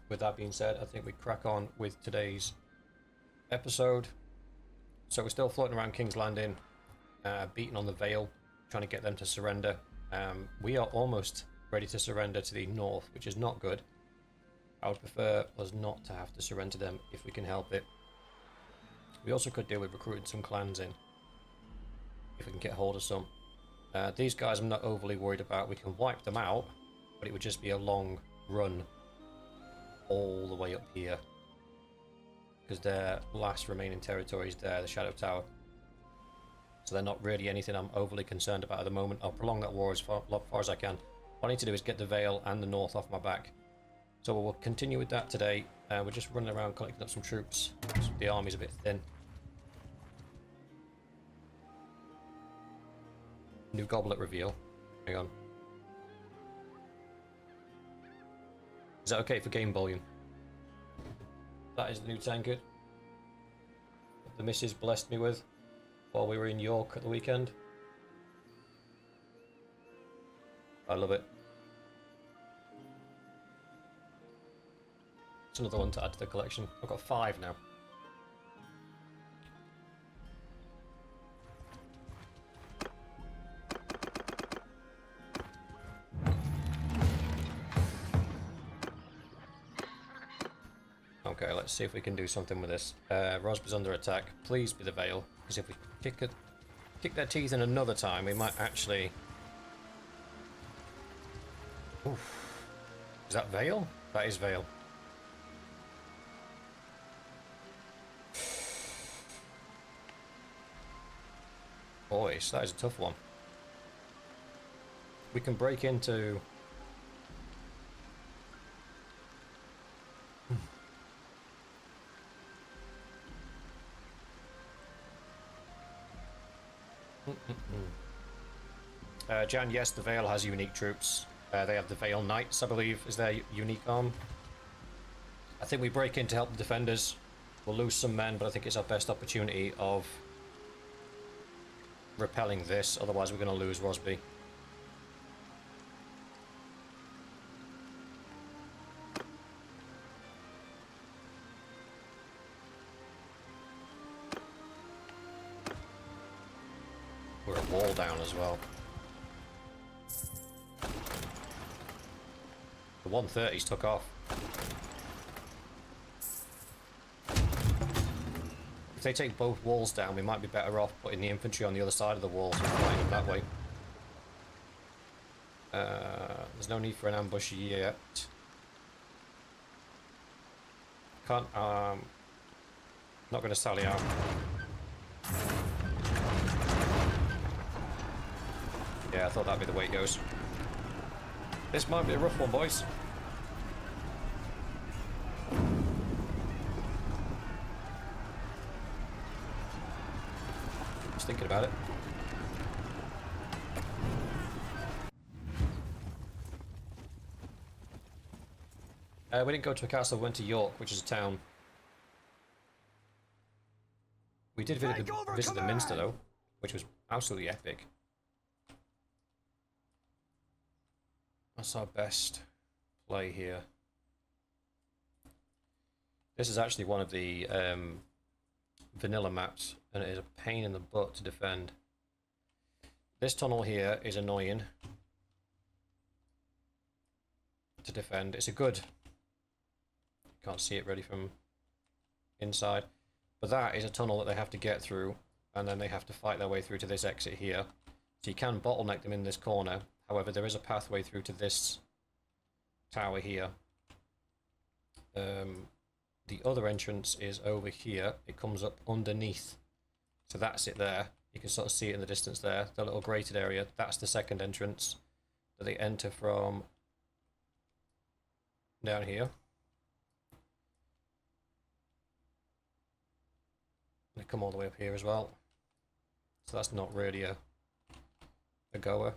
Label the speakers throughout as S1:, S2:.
S1: with that being said, I think we crack on with today's episode. So we're still floating around King's Landing, beating on the Vale, trying to get them to surrender. We are almost ready to surrender to the north, which is not good. I would prefer us not to have to surrender to them if we can help it. We also could deal with recruiting some clans in, if we can get hold of some. These guys I'm not overly worried about. We can wipe them out, but it would just be a long run all the way up here, because their last remaining territory is there, the Shadow Tower. So they're not really anything I'm overly concerned about at the moment. I'll prolong that war as far as I can. What I need to do is get the Vale and the North off my back. So we'll continue with that today. We're just running around collecting up some troops. The army's a bit thin. New goblet reveal. Hang on. Is that okay for game volume? That is the new tankard that the missus blessed me with while we were in York at the weekend. I love it. It's another one to add to the collection. I've got 5 now. Okay, let's see if we can do something with this. Rosby's under attack. Please be the Vale, because if we kick their teeth in another time, we might actually... Oof. Is that Vale? That is Vale. Boys, that is a tough one. We can break into... Jan, yes, the Vale has unique troops. They have the Vale Knights, I believe, is their unique arm. I think we break in to help the defenders. We'll lose some men, but I think it's our best opportunity of repelling this. Otherwise, we're going to lose Rosby. We're a wall down as well. The 130s took off. If they take both walls down, we might be better off putting the infantry on the other side of the walls and fighting them that way. There's no need for an ambush yet. Can't, not going to sally out. Yeah, I thought that'd be the way it goes. This might be a rough one, boys. Just thinking about it. We didn't go to a castle, we went to York, which is a town. We did visit the Minster, though, which was absolutely epic. That's our best play here. This is actually one of the vanilla maps, and it is a pain in the butt to defend. This tunnel here is annoying to defend. It's a good... Can't see it really from inside. But that is a tunnel that they have to get through, and then they have to fight their way through to this exit here. So you can bottleneck them in this corner. However, there is a pathway through to this tower here. The other entrance is over here. It comes up underneath. So that's it there. You can sort of see it in the distance there. The little grated area. That's the second entrance that they enter from down here. They come all the way up here as well. So that's not really a goer.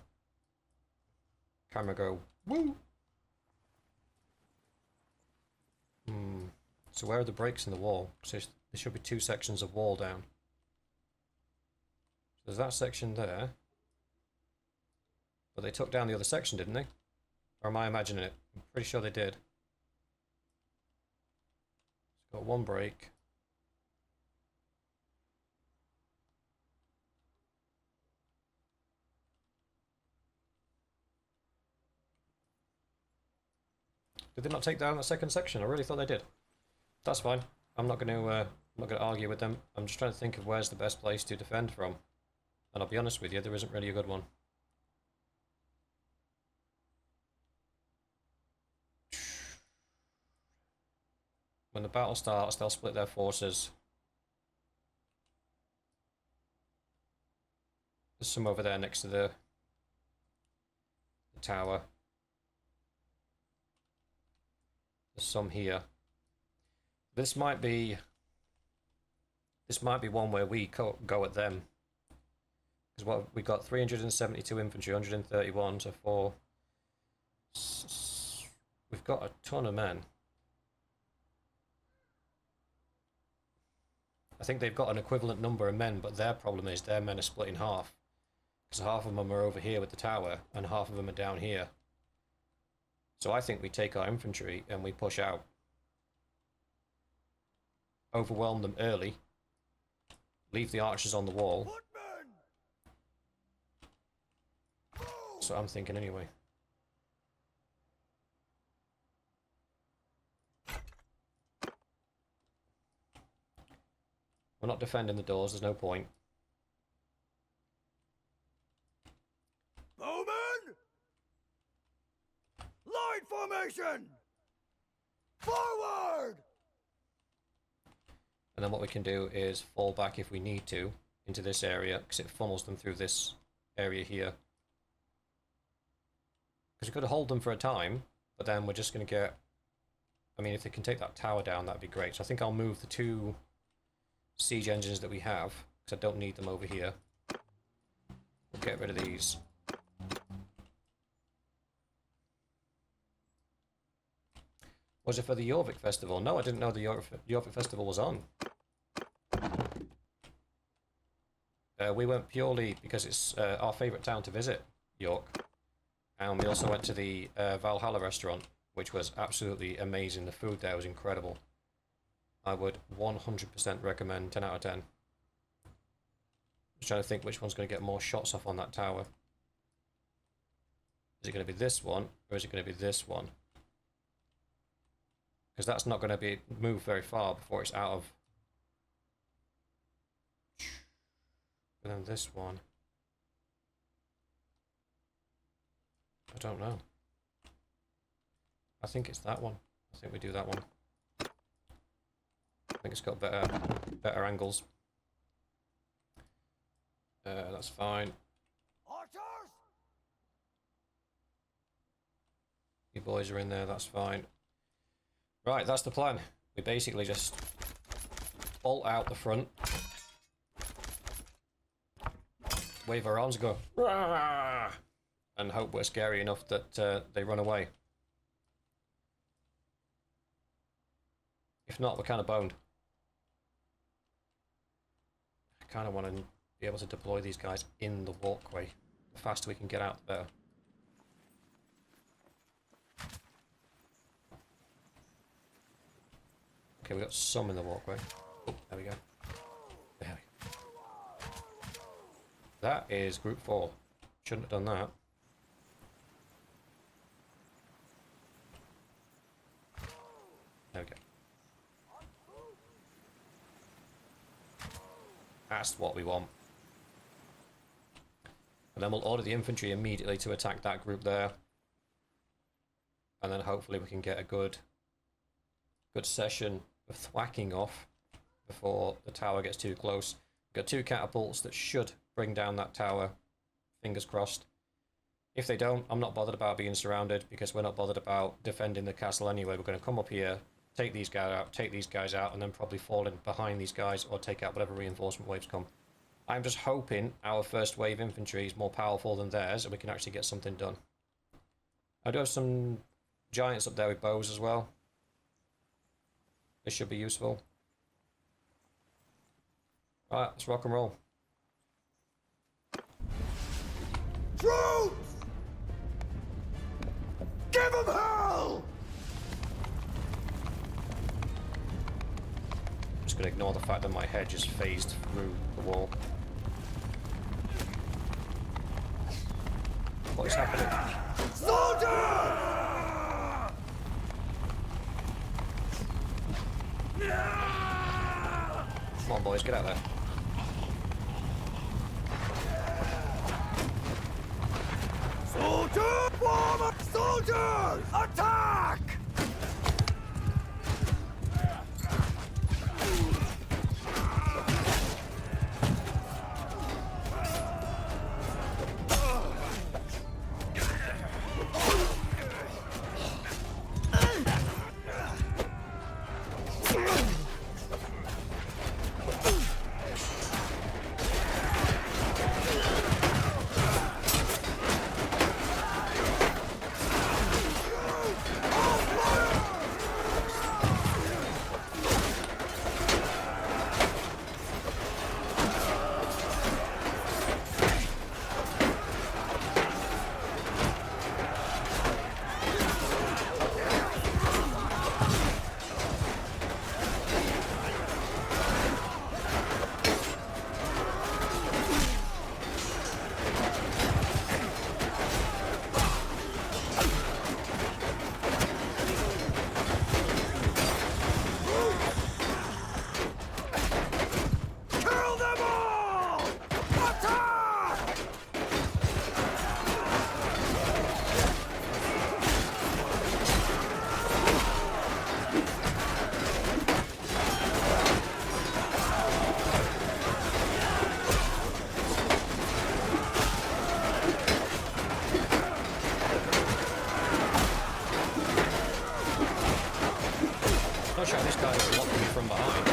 S1: Camera go, woo! So where are the breaks in the wall? So there should be 2 sections of wall down. So there's that section there. But they took down the other section, didn't they? Or am I imagining it? I'm pretty sure they did. Got one break. Did they not take down the second section? I really thought they did. That's fine. I'm not going to argue with them. I'm just trying to think of where's the best place to defend from. And I'll be honest with you, there isn't really a good one. When the battle starts, they'll split their forces. There's some over there next to the tower. There's some here. This might be one where we go at them. Because what we got 372 infantry, 131, so 4. We've got a ton of men. I think they've got an equivalent number of men, but their problem is their men are split in half. Because half of them are over here with the tower, and half of them are down here. So I think we take our infantry and we push out. Overwhelm them early. Leave the archers on the wall. That's what I'm thinking anyway. We're not defending the doors, there's no point.
S2: Bowman! Line formation! Forward!
S1: And then what we can do is fall back if we need to into this area, because it funnels them through this area here. Because we could hold them for a time, but then we're just going to get... I mean, if they can take that tower down, that'd be great. So I think I'll move the 2 siege engines that we have, because I don't need them over here. We'll get rid of these. Was it for the Jorvik Festival? No, I didn't know the Jorvik Festival was on. We went purely because it's our favourite town to visit, York. And we also went to the Valhalla restaurant, which was absolutely amazing. The food there was incredible. I would 100% recommend 10 out of 10. Just trying to think which one's going to get more shots off on that tower. Is it going to be this one, or is it going to be this one? Because that's not going to be moved very far before it's out of... And then this one... I don't know. I think it's that one. I think we do that one. I think it's got better angles. That's fine.
S2: Archers!
S1: You boys are in there, that's fine. Right, that's the plan. We basically just bolt out the front, wave our arms and go, "Rah!" and hope we're scary enough that they run away. If not, we're kind of boned. I kind of want to be able to deploy these guys in the walkway. The faster we can get out, the better. Okay, we got some in the walkway. Oh, there we go. There we go. That is group 4. Shouldn't have done that. There we go. That's what we want. And then we'll order the infantry immediately to attack that group there. And then hopefully we can get a good session of thwacking off before the tower gets too close. We've got 2 catapults that should bring down that tower. Fingers crossed. If they don't, I'm not bothered about being surrounded, because we're not bothered about defending the castle anyway. We're going to come up here, take these guys out, and then probably fall in behind these guys or take out whatever reinforcement waves come. I'm just hoping our first wave infantry is more powerful than theirs and we can actually get something done. I do have some giants up there with bows as well. This should be useful. Right, let's rock and roll.
S2: Troops! Give them hell!
S1: going to ignore the fact that my head just phased through the wall. What is happening?
S2: Soldiers!
S1: Come on, boys, get out there.
S2: Soldiers! Warhammer! Soldiers! Attack!
S1: Not sure how this guy is blocking me from behind.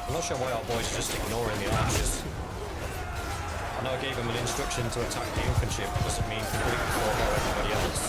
S1: I'm not sure why our boys are just ignoring the archers. I know I gave him an instruction to attack the infantry, but it doesn't mean completely forego everybody else.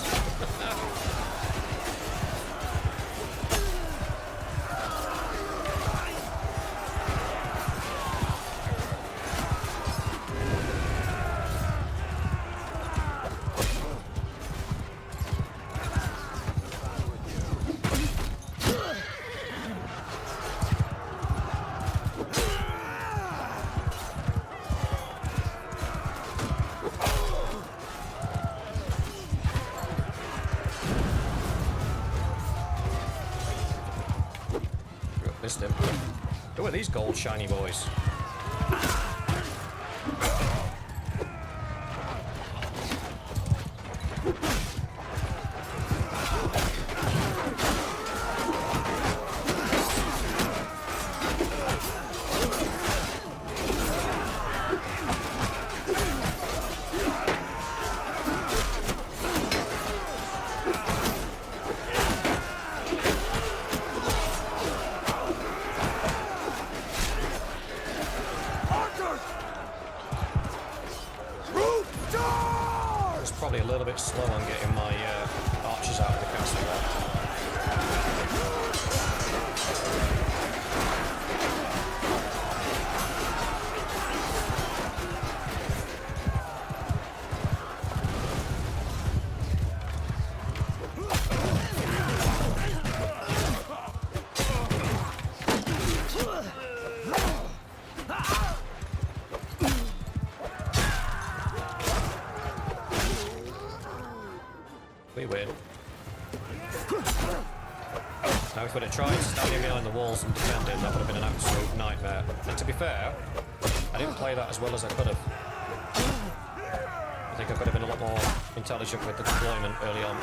S1: Missed him. Who are these gold shiny boys? Probably a little bit slow on getting my archers out of the castle there. We win. Now if we'd have tried standing behind the walls and defending, that would have been an absolute nightmare. And to be fair, I didn't play that as well as I could have. I think I could have been a lot more intelligent with the deployment early on.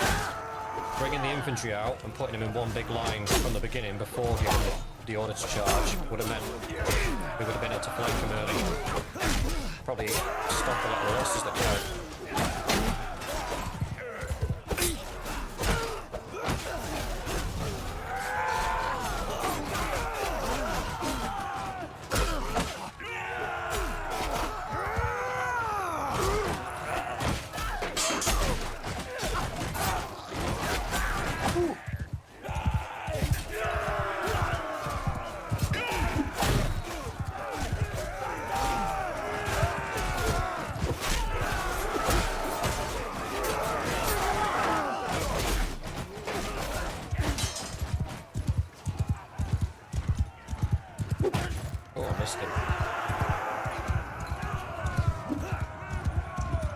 S1: Bringing the infantry out and putting them in one big line from the beginning before giving the order to charge would have meant we would have been able to flank them early. Probably stop a lot of the losses that we had.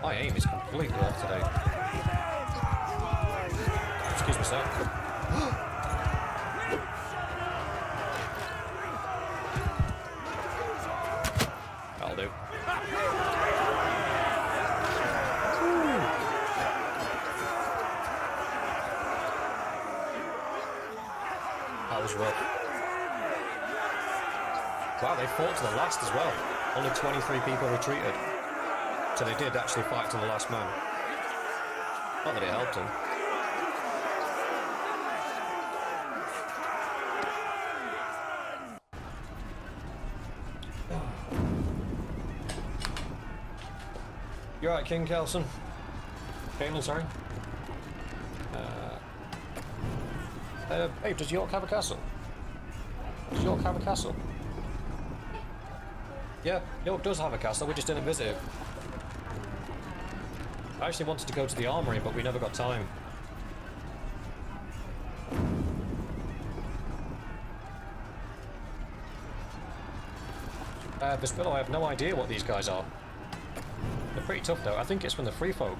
S1: My aim is completely off today. Excuse me, sir. That'll do. That was rough. Wow, they fought to the last as well. Only 23 people retreated. So they did actually fight to the last man. Not that it helped them. You're right, King Kelson. Caitlin, sorry. Hey, does York have a castle? Does York have a castle? Yeah, York does have a castle, we just didn't visit it. I actually wanted to go to the armory, but we never got time. Vespillo, I have no idea what these guys are. They're pretty tough though. I think it's from the Free Folk.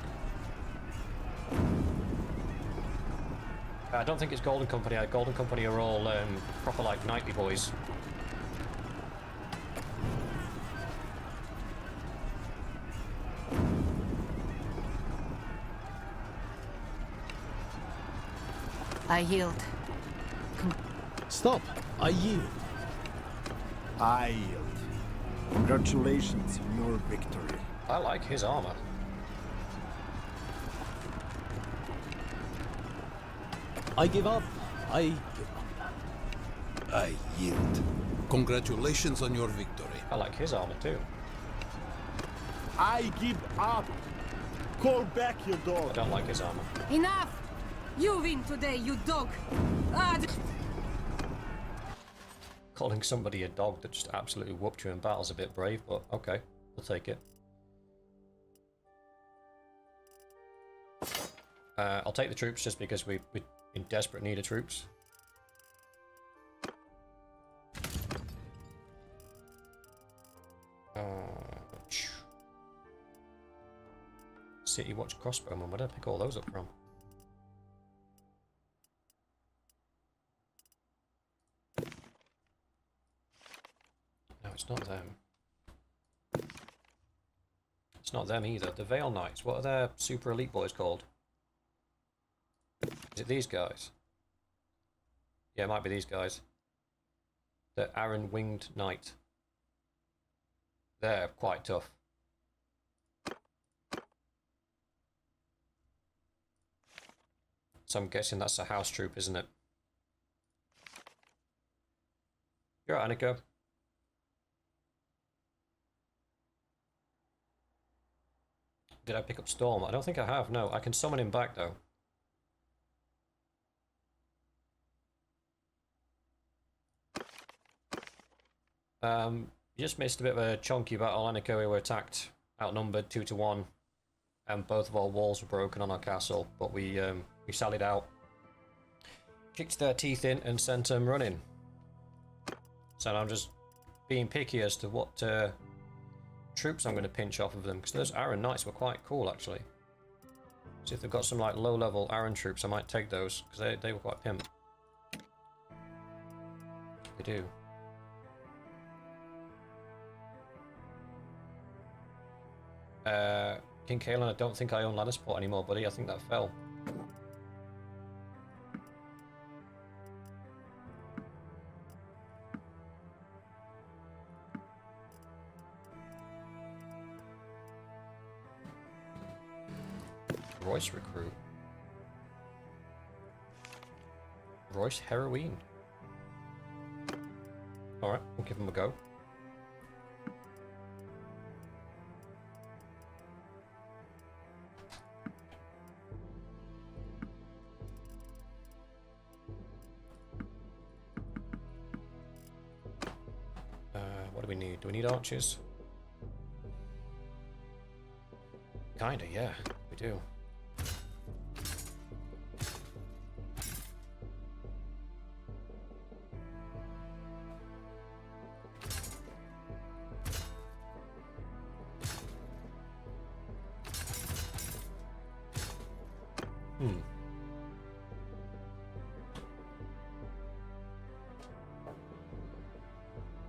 S1: I don't think it's Golden Company. Golden Company are all proper like knightly boys.
S3: I yield.
S4: Stop! I yield.
S2: I yield. Congratulations on your victory.
S1: I like his armor.
S4: I give up. I
S5: yield. Congratulations on your victory.
S1: I like his armor too.
S2: I give up. Call back your
S1: I
S2: dog.
S1: don't like his armor.
S3: Enough! You win today, you dog! Ah,
S1: Calling somebody a dog that just absolutely whooped you in battle is a bit brave, but okay, we'll take it. I'll take the troops just because we're in desperate need of troops. City Watch crossbowmen, where did I pick all those up from? No, it's not them. It's not them either. The Vale Knights, what are their super elite boys called? Is it these guys? Yeah, it might be these guys. The Aaron Winged Knight. They're quite tough. So I'm guessing that's a house troop, isn't it? You're right, Annika. Did I pick up Storm? I don't think I have, no. I can summon him back, though. You just missed a bit of a chunky battle, Aniko. We were attacked, outnumbered 2 to 1, and both of our walls were broken on our castle, but we sallied out, kicked their teeth in, and sent them running. So I'm just being picky as to what troops I'm going to pinch off of them, because those Arryn Knights were quite cool, actually. So if they've got some like low-level Arryn troops, I might take those, because they were quite pimp. They do. King Kaelin, I don't think I own Lannisport anymore, buddy. I think that fell. Royce recruit. Royce heroine. Alright, we'll give him a go. What do we need? Do we need archers? Kinda, yeah, we do.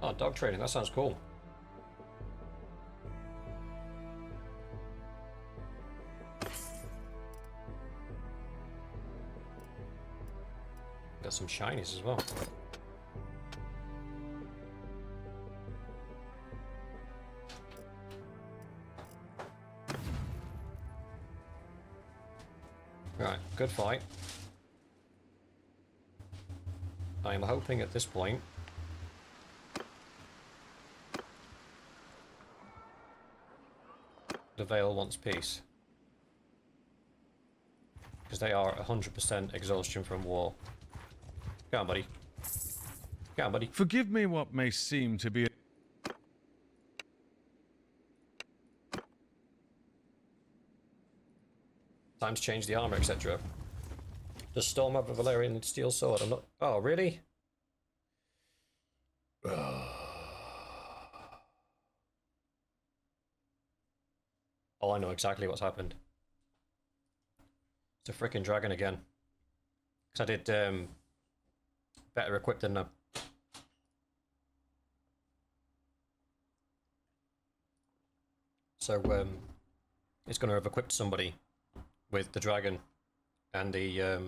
S1: Oh, dog training, that sounds cool. Got some shinies as well. Right, good fight. I am hoping at this point the Vale wants peace, because they are 100% exhaustion from war. Go on, buddy. Go on, buddy.
S6: Forgive me what may seem to be...
S1: Time to change the armor, etc. Does Storm have a Valyrian steel sword? I'm not... Oh, really? Oh, I know exactly what's happened. It's a freaking dragon again. Because I did better equipped than them. So it's going to have equipped somebody with the dragon and the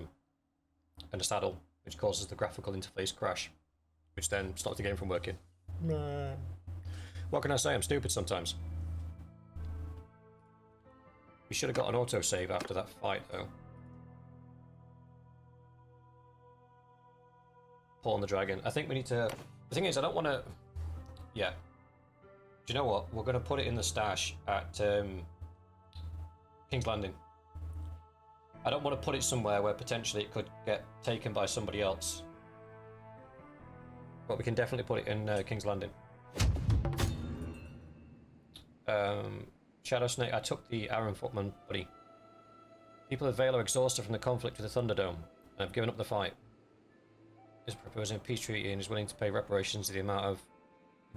S1: saddle, which causes the graphical interface crash, which then stops the game from working. What can I say? I'm stupid sometimes. We should have got an autosave after that fight, though. Pawn the dragon. I think we need to... The thing is, I don't want to... Yeah. Do you know what? We're going to put it in the stash at King's Landing. I don't want to put it somewhere where potentially it could get taken by somebody else. But we can definitely put it in King's Landing. Shadow Snake, I took the Arryn Footman, buddy. People of Vale are exhausted from the conflict with the Thunderdome and have given up the fight. Is proposing a peace treaty and is willing to pay reparations to the amount of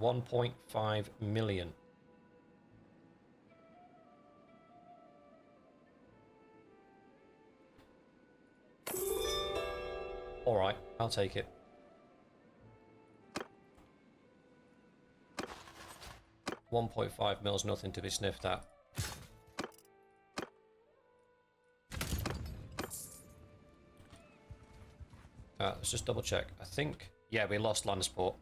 S1: 1.5 million. Alright, I'll take it. $1.5 mil is nothing to be sniffed at. Let's just double check. I think, yeah, we lost Lannisport.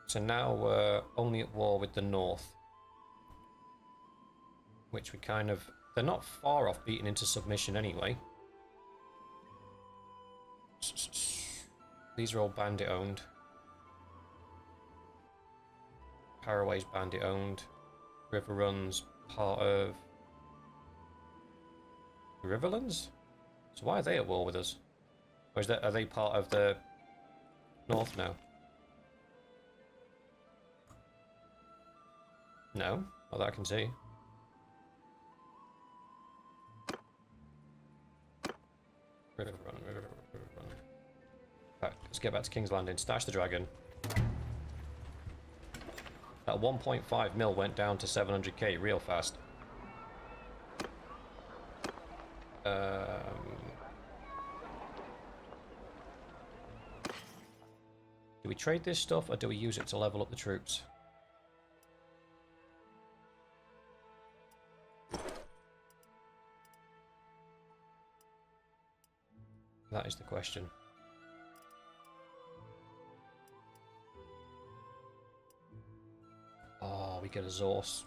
S1: So now we're only at war with the North. Which we kind of... They're not far off beating into submission anyway. These are all bandit owned. Paraway's bandit owned. River runs part of the Riverlands? So why are they at war with us? Or are they part of the North now? No, not that I can see. River run. Right, let's get back to King's Landing. Stash the dragon. That 1.5 mil went down to 700k real fast. Do we trade this stuff or do we use it to level up the troops? That is the question. Oh, we get a Zorse.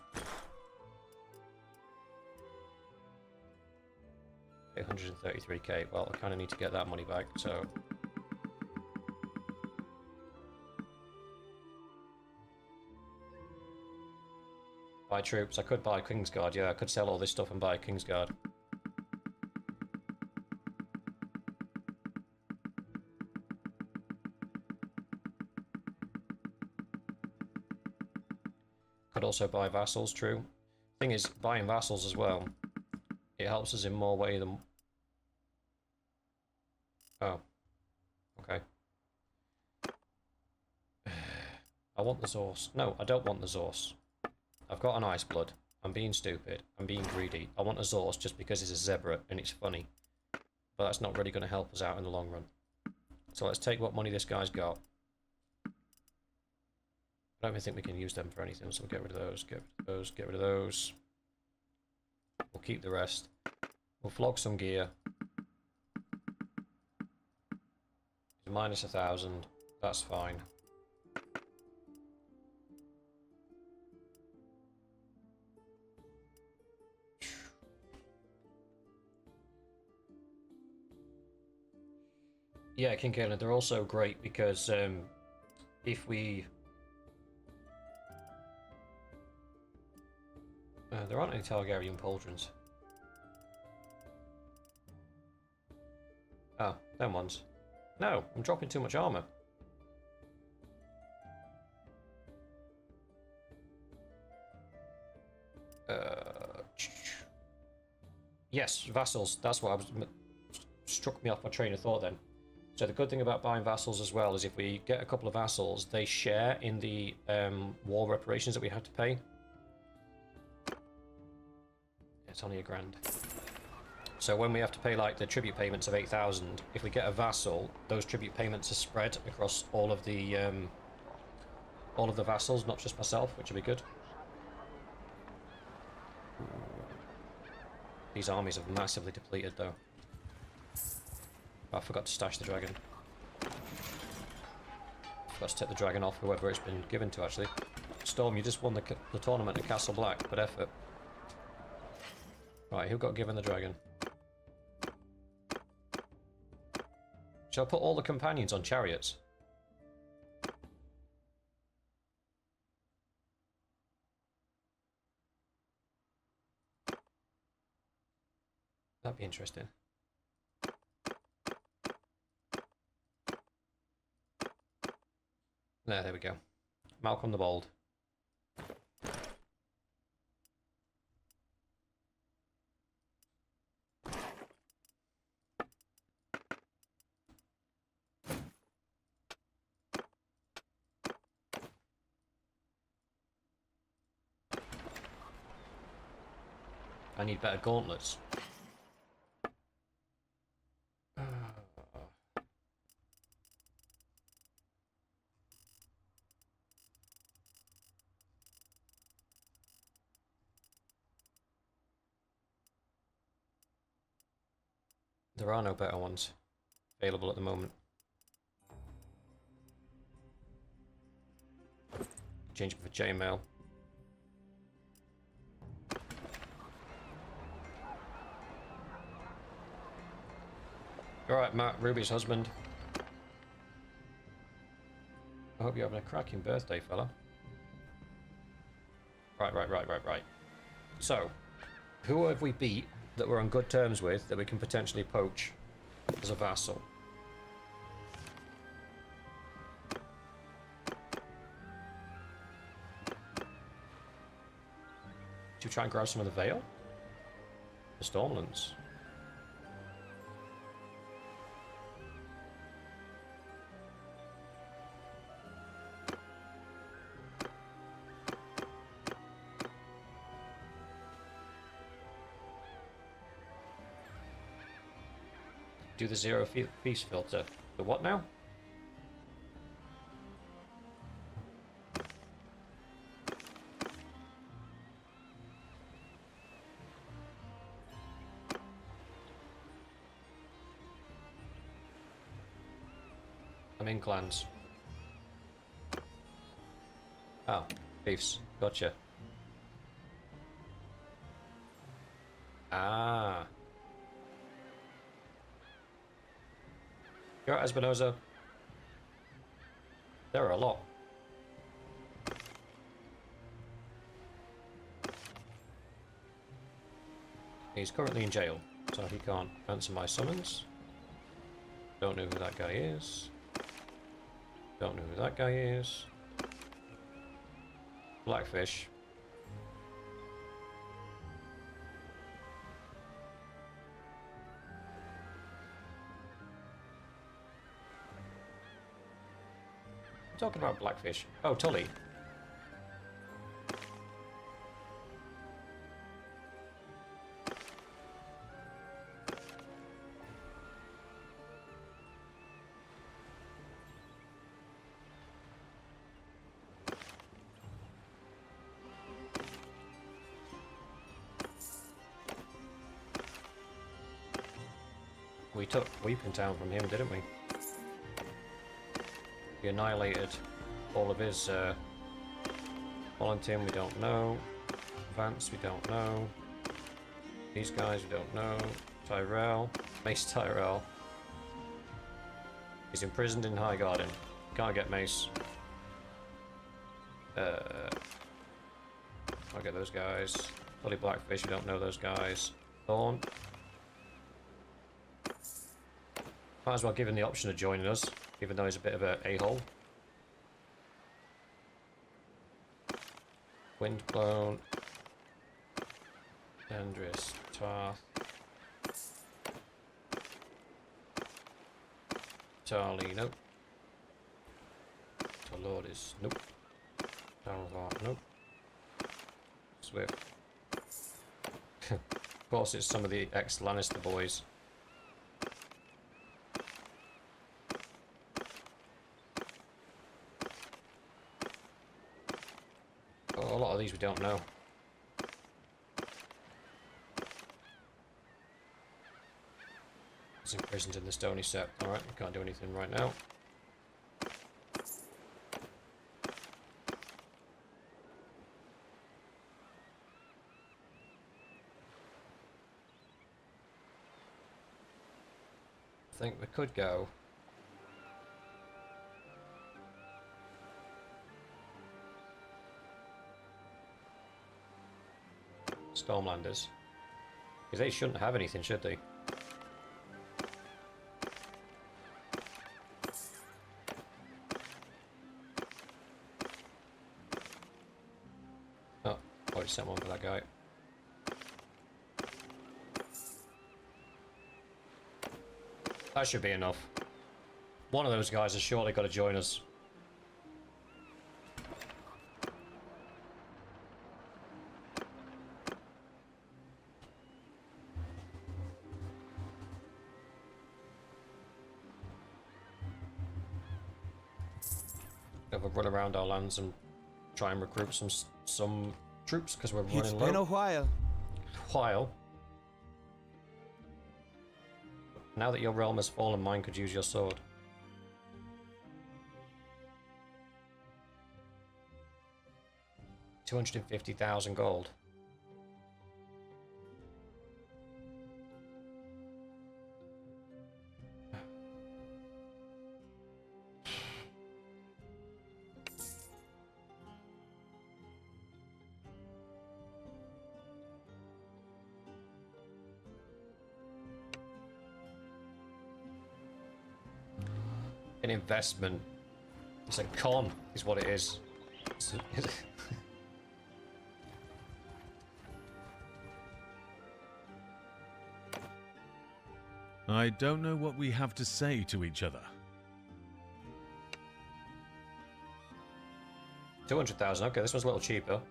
S1: 833k. Well, I kind of need to get that money back, so... Buy troops. I could buy Kingsguard, yeah. I could sell all this stuff and buy Kingsguard. Could also buy vassals, true. Thing is, buying vassals as well, it helps us in more way than... Oh. Okay. I want the Zorse. No, I don't want the Zorse. I've got an Ice Blood. I'm being stupid. I'm being greedy. I want a Zorse just because it's a zebra and it's funny. But that's not really going to help us out in the long run. So let's take what money this guy's got. I don't even think we can use them for anything, so we'll get rid of those, get rid of those, get rid of those. We'll keep the rest. We'll flog some gear. Minus 1,000. That's fine. Yeah, Kincaid, they're also great because if we... there aren't any Targaryen pauldrons. Oh, them ones. No, I'm dropping too much armor. Yes, vassals. That's what struck me off my train of thought then. So the good thing about buying vassals as well is if we get a couple of vassals, they share in the war reparations that we have to pay. It's only $1,000. So when we have to pay like the tribute payments of 8,000, if we get a vassal, those tribute payments are spread across all of the vassals, not just myself, which would be good. These armies have massively depleted though. Oh, I forgot to stash the dragon. Forgot to take the dragon off whoever it's been given to actually. Storm, you just won the tournament at Castle Black, good effort. Right, who got given the dragon? Shall I put all the companions on chariots? That'd be interesting. There we go. Malcolm the Bold. I need better gauntlets. There are no better ones available at the moment. Change it for chainmail. Alright, Matt, Ruby's husband. I hope you're having a cracking birthday, fella. Right. So, who have we beat that we're on good terms with that we can potentially poach as a vassal? Should we try and grab some of the Vale? The Stormlands. Do the zero feast filter. The what now? I'm in clans. Oh, beefs. Gotcha. Ah. You're right, Espinosa. There are a lot. He's currently in jail, so he can't answer my summons. Don't know who that guy is. Don't know who that guy is. Blackfish. Talking about Blackfish. Oh, Tully. We took Weeping Town from him, didn't we? We annihilated all of his Volunteer, we don't know. Vance, we don't know. These guys, we don't know. Tyrell. Mace Tyrell. He's imprisoned in High Garden. Can't get Mace. I'll get those guys. Bloody Blackfish, we don't know those guys. Thorn. Might as well give him the option of joining us, even though he's a bit of a a-hole. Windblown. Thunderous. Tarth. Tarly, nope. Lord is nope. Bannerlord, nope. Swift. Of course, it's some of the ex-Lannister boys. Oh, a lot of these we don't know. He's imprisoned in the Stony Sept. Alright, we can't do anything right now. I think we could go. Stormlanders. Because they shouldn't have anything, should they? Oh, already sent one for that guy. That should be enough. One of those guys has surely got to join us. Have a run around our lands and try and recruit some troops because we're running low.
S2: It's been a while.
S1: Now that your realm has fallen, mine could use your sword. $250,000 gold. an investment. It's a con, is what it is.
S6: I don't know what we have to say to each other.
S1: 200,000. Okay, this one's a little cheaper.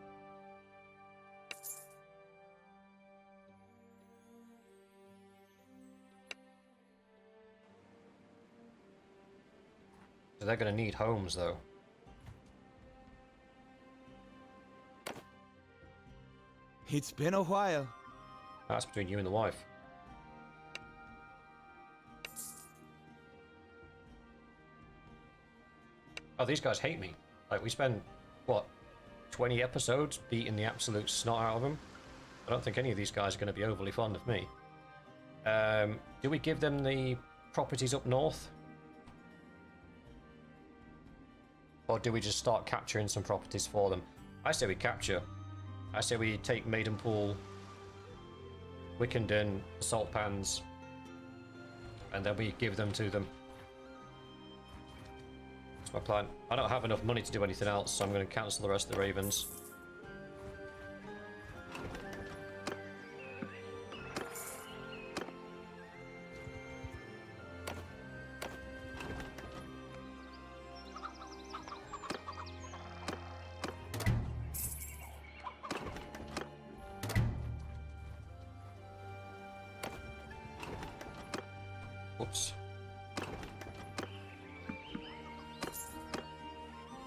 S1: So they're going to need homes, though.
S7: It's been a while.
S1: That's between you and the wife. Oh, these guys hate me. Like, we spend, what, 20 episodes beating the absolute snot out of them? I don't think any of these guys are going to be overly fond of me. Do we give them the properties up north? Or do we just start capturing some properties for them? I say we capture. I say we take Maidenpool, Wickenden, Salt Pans, and then we give them to them. That's my plan. I don't have enough money to do anything else, so I'm going to cancel the rest of the Ravens. Whoops.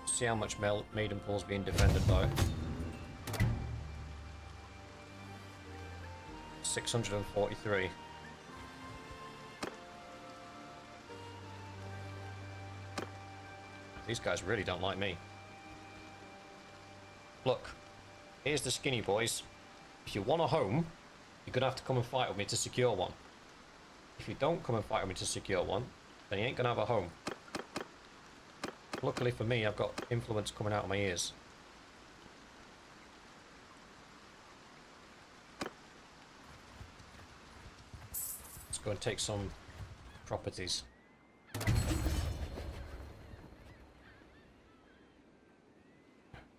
S1: See how much Maidenpool's being defended by. 643. These guys really don't like me. Look, here's the skinny boys. If you want a home, you're gonna have to come and fight with me to secure one. If you don't come and fight with me to secure one, then you ain't gonna have a home. Luckily for me, I've got influence coming out of my ears. Let's go and take some properties.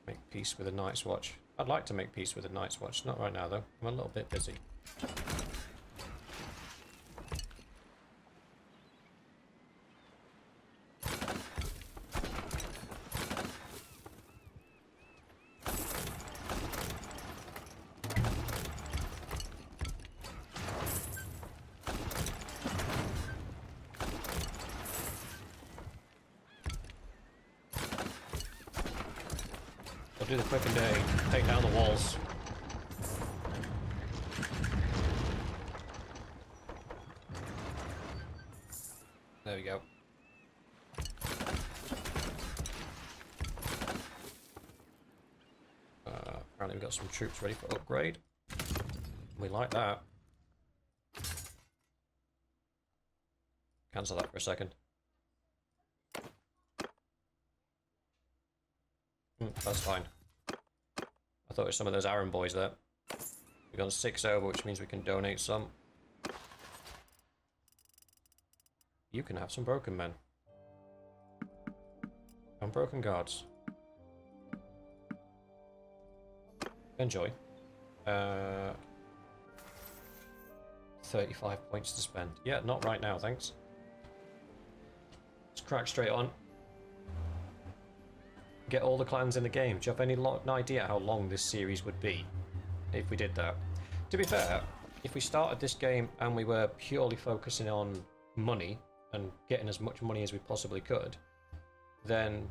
S1: Make peace with the Night's Watch. I'd like to make peace with the Night's Watch. Not right now, though. I'm a little bit busy. I'll do the quick and day. Take down the walls. There we go. Apparently we've got some troops ready for upgrade. We like that. Cancel that for a second. That's fine. I thought it was some of those Aaron boys there. We've got 6 over, which means we can donate some. You can have some broken men. And broken guards. Enjoy. 35 points to spend. Yeah, not right now, thanks. Let's crack straight on. Get all the clans in the game. Do you have any idea how long this series would be if we did that? To be fair, if we started this game and we were purely focusing on money and getting as much money as we possibly could, then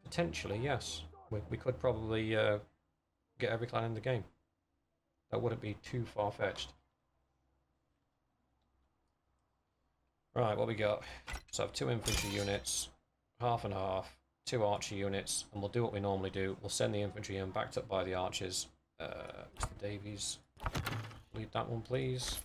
S1: potentially, yes, we could probably get every clan in the game. That wouldn't be too far-fetched. Right, what we got? So I have 2 infantry units, half and half. 2 archer units, and we'll do what we normally do. We'll send the infantry in, backed up by the archers. Mr. Davies, lead that one, please.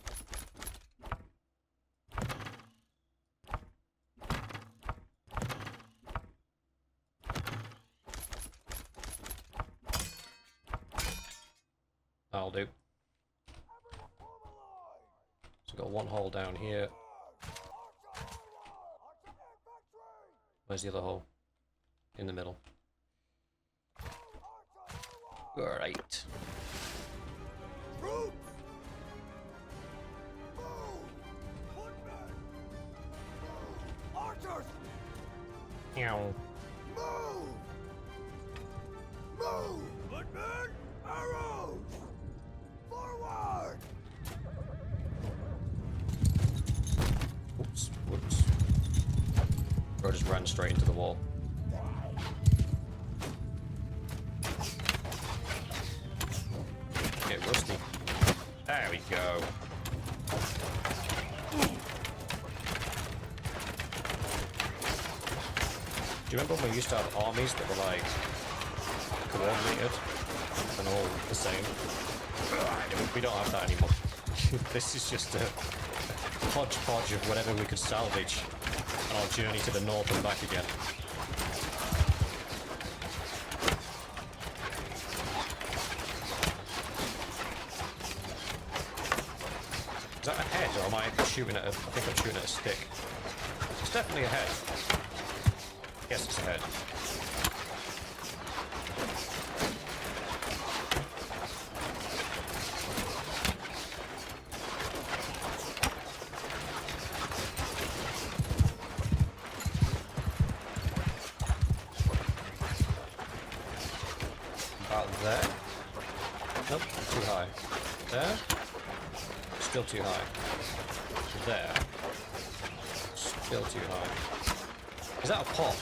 S1: That'll do. So we've got 1 hole down here. Where's the other hole? In the middle. Alright. Meow.
S2: Move! Move! Footmen! Arrows! Forward!
S1: Oops, whoops. Bro just ran straight into the wall. Okay, Rusty. There we go. Do you remember when we used to have armies that were like coordinated and all the same? We don't have that anymore. This is just a hodgepodge of whatever we could salvage on our journey to the north and back again. Is that a head or am I shooting at a... I think I'm shooting at a stick. It's definitely a head. Yes, it's a head. About there? Nope, too high. There? Still too high. There. Still too high. Is that a pot?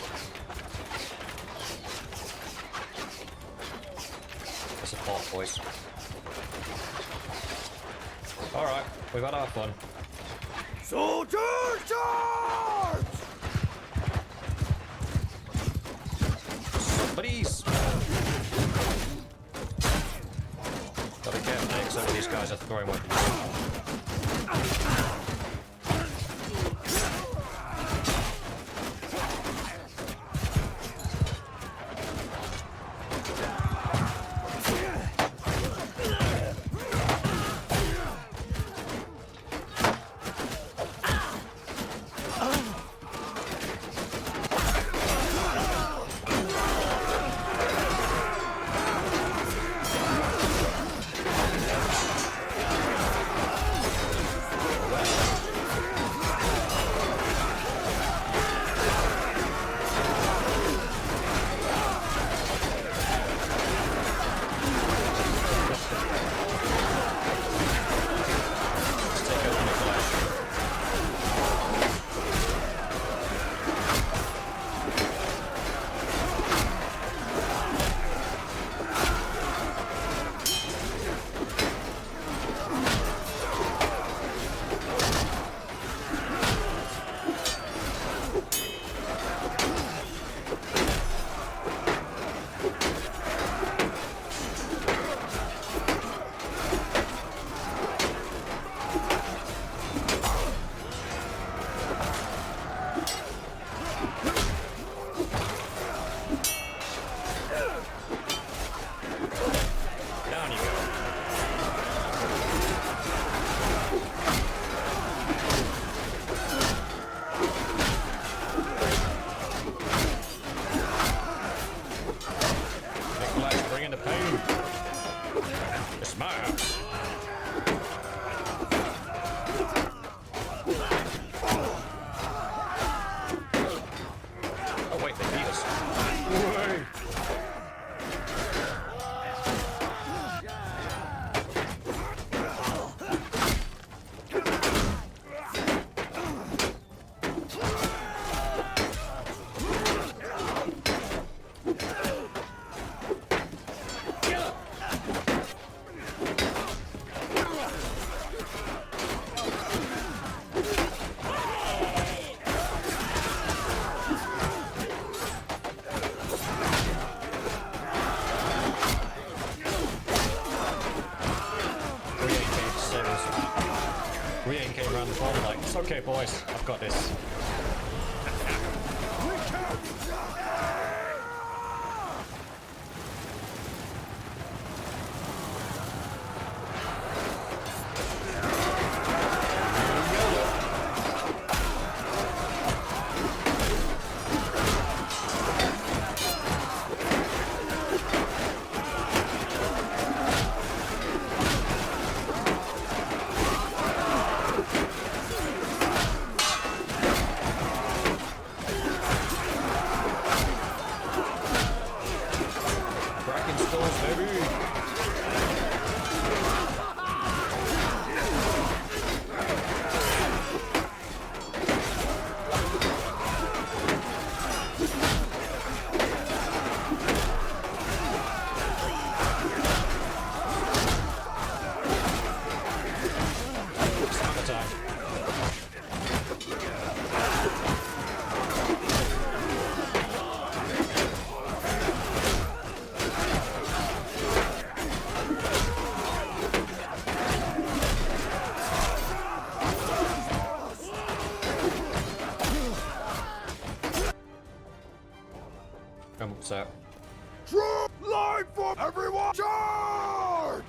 S1: That's a pot, boys. Alright, we've had our fun.
S2: Soldier charge!
S1: Somebody's... Gotta be careful, Nick. Some of these guys are throwing weapons. Okay, boys, I've got this. Cracking skulls, baby! What's that?
S2: True line for everyone! Charge!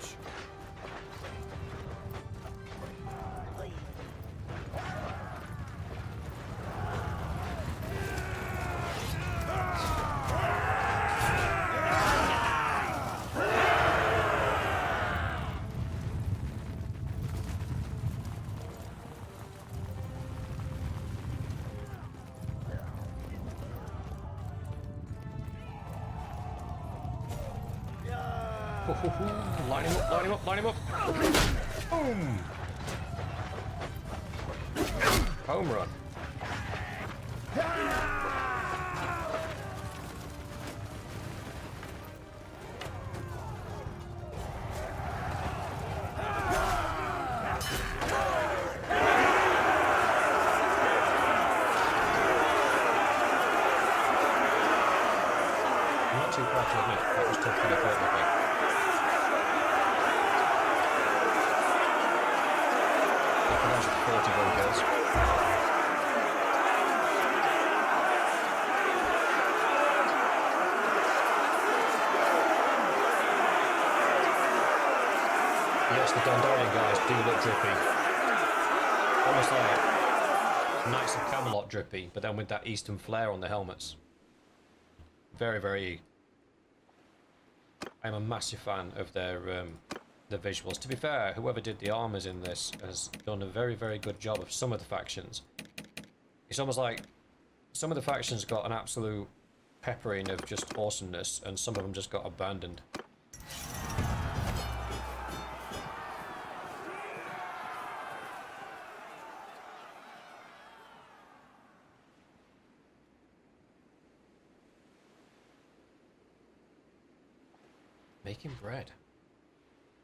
S1: Line him up, line him up, line him up! Boom! Home run. I'm not too proud to admit, that was tougher than I thought it would be. That's 41 kills. Yes, the Dondorian guys do look drippy. Almost like Knights of Camelot drippy, but then with that Eastern flair on the helmets. Very, very... I'm a massive fan of their the visuals. To be fair, whoever did the armors in this has done a very, very good job of some of the factions. It's almost like some of the factions got an absolute peppering of just awesomeness, and some of them just got abandoned. Making bread.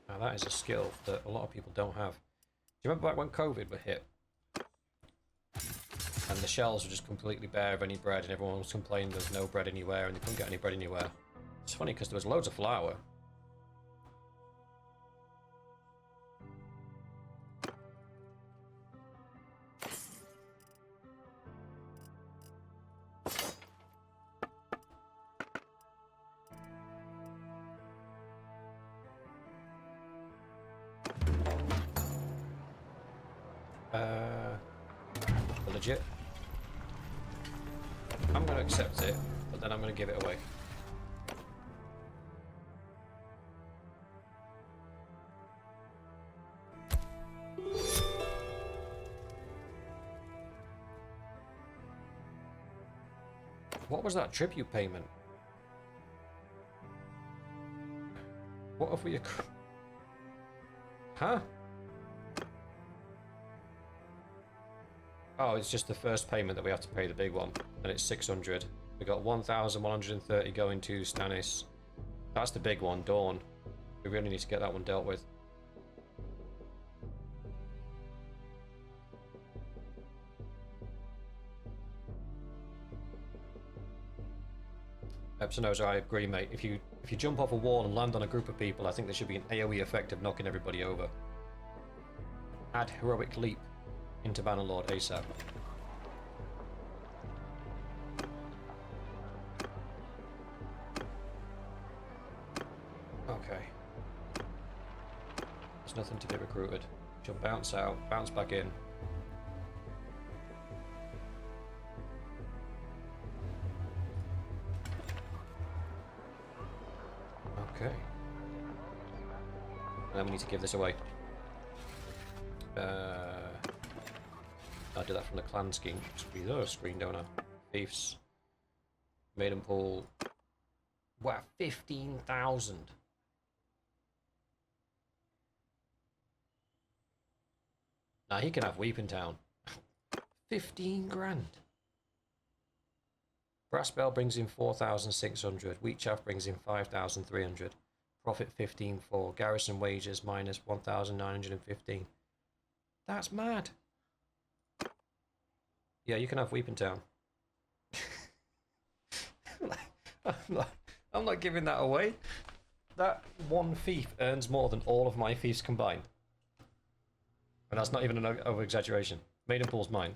S1: Now that is a skill that a lot of people don't have. Do you remember back when COVID were hit? And the shelves were just completely bare of any bread and everyone was complaining there's no bread anywhere and they couldn't get any bread anywhere. It's funny because there was loads of flour. Legit. I'm going to accept it, but then I'm going to give it away. What was that tribute payment? What have we... Huh? Oh, it's just the first payment that we have to pay, the big one. And it's 600. We got 1,130 going to Stannis. That's the big one, Dawn. We really need to get that one dealt with. Epsonosa, I agree, mate. If you jump off a wall and land on a group of people, I think there should be an AoE effect of knocking everybody over. Add heroic leap into Bannerlord ASAP. Okay. There's nothing to be recruited. She'll bounce out, bounce back in. Okay. And then we need to give this away. I'll do that from the clan screen, don't I? Thieves, Maidenpool, Wow, 15,000. Now he can have Weeping Town. 15 grand. Brass Bell brings in 4,600. Wheat Chaff brings in 5,300. Profit 15.4. Garrison wages minus 1,915. That's mad. Yeah, you can have Weeping Town. I'm not giving that away. That one fief earns more than all of my fiefs combined. And that's not even an over-exaggeration. Maidenpool's mine.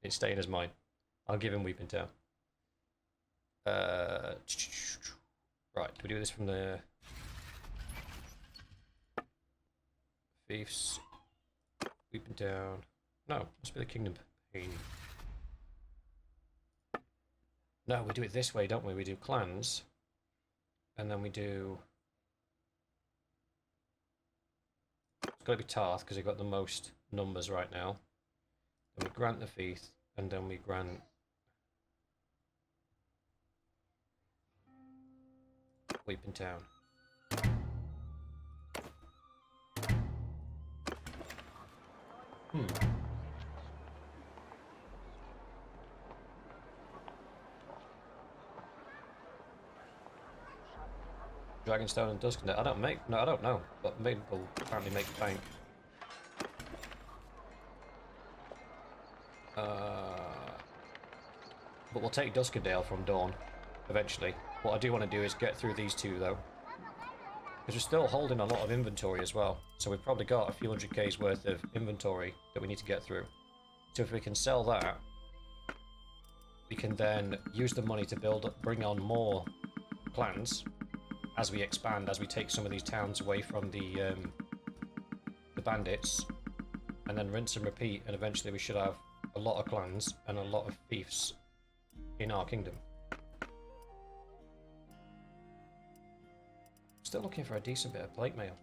S1: It's staying as mine. I'll give him Weeping Town. Right, do we do this from the fiefs? Weeping Town. No, must be the Kingdom Pain. No, we do it this way, don't we? We do clans, and then we do. It's got to be Tarth because we've got the most numbers right now. Then we grant the fief, and then we grant. Weeping Town. Dragonstone and Duskendale. I don't know, but Maidenpool apparently make bank. But we'll take Duskendale from Dawn eventually. What I do want to do is get through these two though, because we're still holding a lot of inventory as well. So we've probably got a few hundred K's worth of inventory that we need to get through. So if we can sell that, we can then use the money to bring on more clans as we expand, as we take some of these towns away from the bandits, and then rinse and repeat, and eventually we should have a lot of clans and a lot of fiefs in our kingdom. Still looking for a decent bit of plate mail.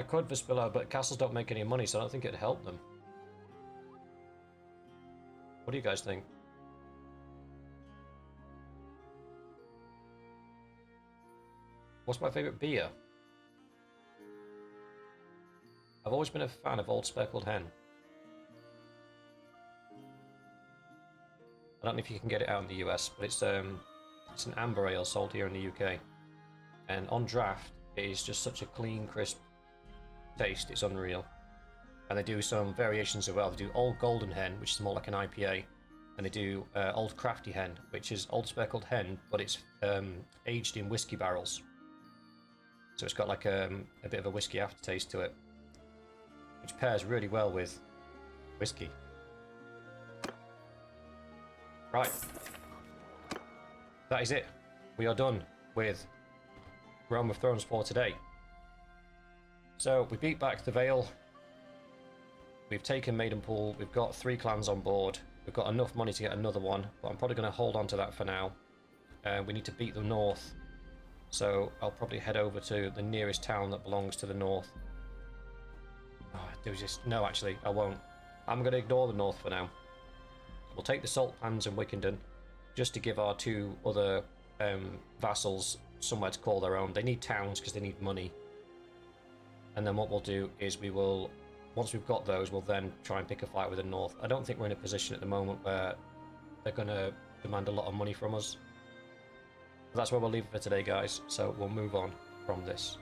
S1: I could Vespilla, but castles don't make any money, so I don't think it'd help them. What do you guys think? What's my favourite beer? I've always been a fan of Old Speckled Hen. I don't know if you can get it out in the US, but it's an amber ale sold here in the UK. And on draft, it is just such a clean, crisp taste, it's unreal. And they do some variations as well. They do Old Golden Hen, which is more like an IPA, and they do Old Crafty Hen, which is Old Speckled Hen, but it's aged in whiskey barrels. So it's got like a bit of a whiskey aftertaste to it, which pairs really well with whiskey. Right, that is it. We are done with Realm of Thrones for today. So we beat back the Vale. We've taken Maidenpool. We've got 3 clans on board. We've got enough money to get another one, but I'm probably going to hold on to that for now. We need to beat the north, so I'll probably head over to the nearest town that belongs to the north. No, actually, I won't. I'm going to ignore the north for now. We'll take the Salt Pans and Wickenden, just to give our 2 other vassals somewhere to call their own. They need towns because they need money. And then what we'll do is we will, once we've got those, we'll then try and pick a fight with the north. I don't think we're in a position at the moment where they're going to demand a lot of money from us. But that's where we'll leave it for today, guys. So we'll move on from this.